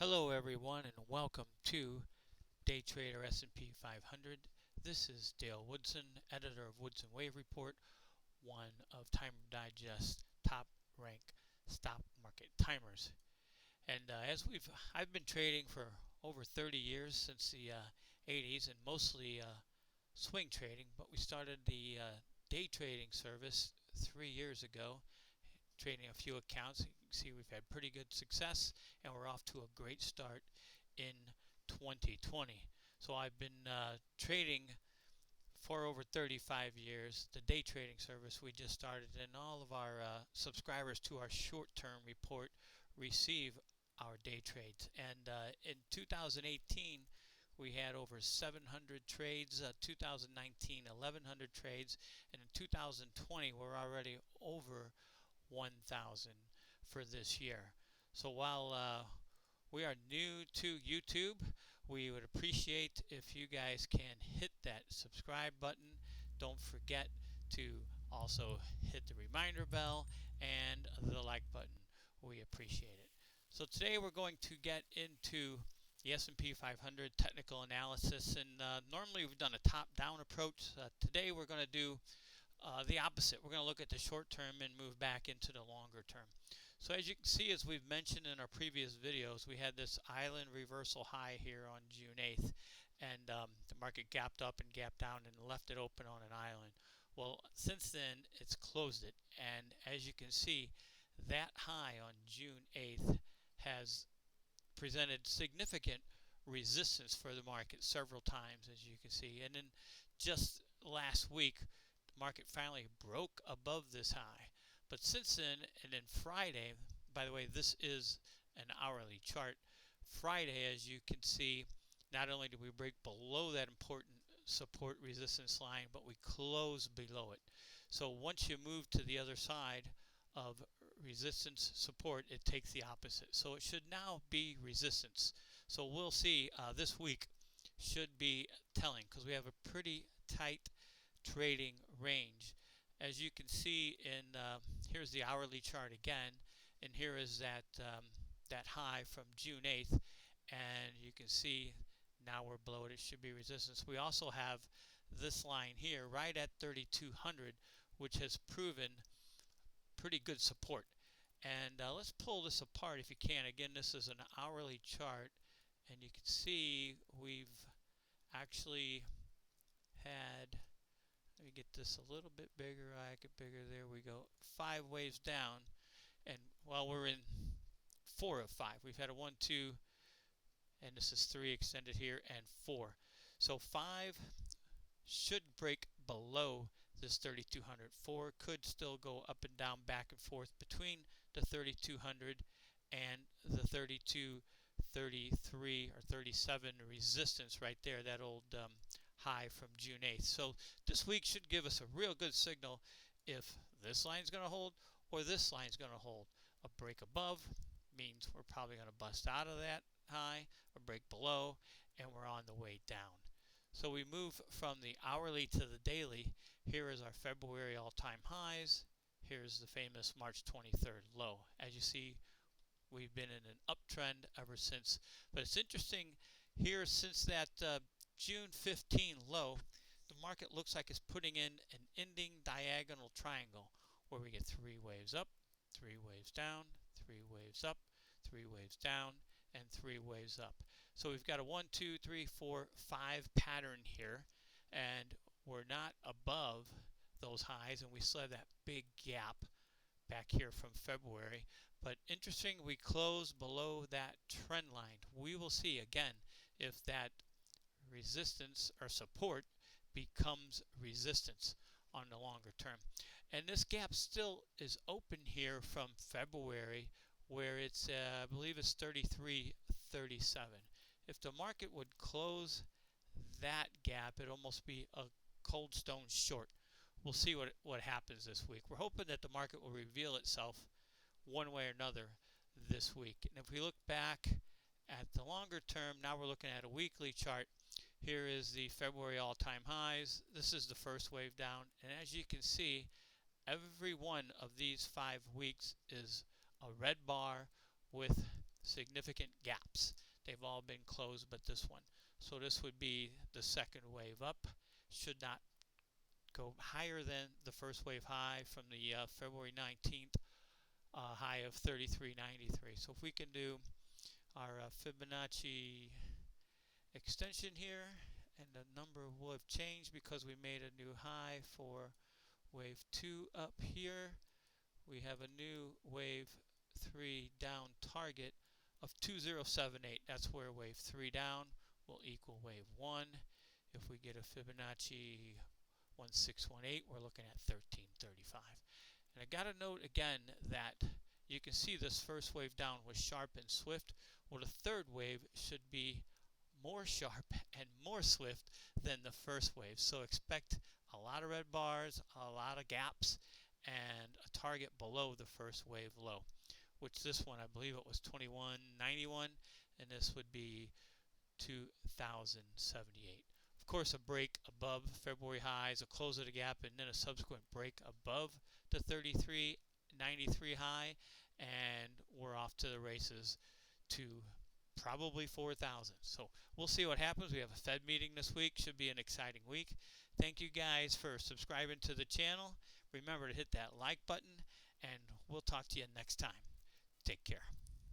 Hello everyone and welcome to Day Trader S&P 500. This is Dale Woodson, editor of Woodson Wave Report, one of Timer Digest's top rank stock market timers. And I've been trading for over 30 years since the 80s and mostly swing trading, but we started the day trading service 3 years ago, trading a few accounts. You can see we've had pretty good success and we're off to a great start in 2020. So I've been trading for over 35 years. The day trading service we just started, and all of our subscribers to our short-term report receive our day trades. And in 2018, we had over 700 trades, 2019 1100 trades, and in 2020 we're already over 1,000 for this year. So while we are new to YouTube, we would appreciate if you guys can hit that subscribe button. Don't forget to also hit the reminder bell and the like button. We appreciate it. So today we're going to get into the S&P 500 technical analysis, and normally we've done a top-down approach. Today we're going to do the opposite. We're going to look at the short term and move back into the longer term. So as you can see, as we've mentioned in our previous videos, we had this island reversal high here on June 8th, and the market gapped up and gapped down and left it open on an island. Well, since then, it's closed it, and as you can see, that high on June 8th has presented significant resistance for the market several times, as you can see. And then just last week, the market finally broke above this high. But since then, and then Friday, by the way, this is an hourly chart. Friday, as you can see, not only did we break below that important support resistance line, but we closed below it. So once you move to the other side of resistance support, it takes the opposite. So it should now be resistance. So we'll see this week should be telling, because we have a pretty tight trading range. As you can see in here's the hourly chart again, and here is that that high from June 8th, and you can see now we're below it. It should be resistance. We also have this line here right at 3,200, which has proven pretty good support. And let's pull this apart if you can. Again, this is an hourly chart, and you can see we've actually had, let me get this a little bit bigger. I get bigger. There we go. 5 waves down, and well, we're in 4 of 5. We've had a 1, 2, and this is 3 extended here, and 4. So 5 should break below this 3,200. 4 could still go up and down, back and forth between the 3,200 and the 32, 33, or 37 resistance right there, that old high from June 8th. So this week should give us a real good signal if this line's going to hold or this line's going to hold. A break above means we're probably going to bust out of that high, a break below, and we're on the way down. So we move from the hourly to the daily. Here is our February all-time highs. Here's the famous March 23rd low. As you see, we've been in an uptrend ever since. But it's interesting here, since that June 15 low, the market looks like it's putting in an ending diagonal triangle where we get 3 waves up, 3 waves down, 3 waves up, 3 waves down, and 3 waves up. So we've got a 1, 2, 3, 4, 5 pattern here, and we're not above those highs, and we still have that big gap back here from February. But interesting, we close below that trend line. We will see again if that resistance or support becomes resistance on the longer term. And this gap still is open here from February, where it's I believe it's 33.37. If the market would close that gap, it'd almost be a cold stone short. We'll see what happens this week. We're hoping that the market will reveal itself one way or another this week. And if we look back at the longer term, now we're looking at a weekly chart. Here is the February all-time highs. This is the first wave down, and as you can see, every one of these 5 weeks is a red bar with significant gaps. They've all been closed but this one. So this would be the second wave up. Should not go higher than the first wave high from the February 19th high of 33.93. So if we can do our Fibonacci extension here, and the number will have changed because we made a new high for wave 2 up here. We have a new wave 3 down target of 2078. That's where wave 3 down will equal wave 1. If we get a Fibonacci 1618, we're looking at 1335. And I got to note again that you can see this first wave down was sharp and swift. Well, the third wave should be more sharp and more swift than the first wave. So expect a lot of red bars, a lot of gaps, and a target below the first wave low, which this one, I believe it was 2191, and this would be 2078. Of course, a break above February highs, a close of the gap, and then a subsequent break above the 33.93 high, and we're off to the races to probably 4,000. So we'll see what happens. We have a Fed meeting this week. Should be an exciting week. Thank you guys for subscribing to the channel. Remember to hit that like button, and we'll talk to you next time. Take care.